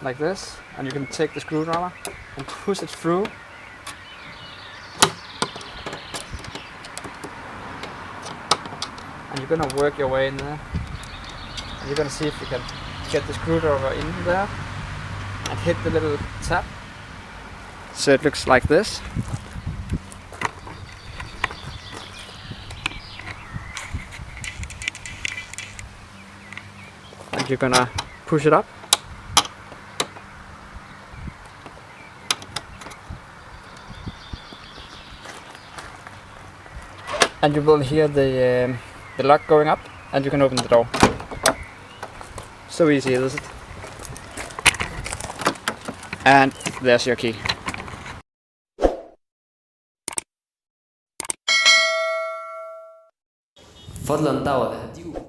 like this, and you can take the screwdriver and push it through. And you're gonna work your way in there. And you're gonna see if you can get the screwdriver in there and hit the little tab. So it looks like this. And you're gonna push it up. And you will hear the lock going up, and you can open the door. So easy, is it? And there's your key. فضلا دعوة هديو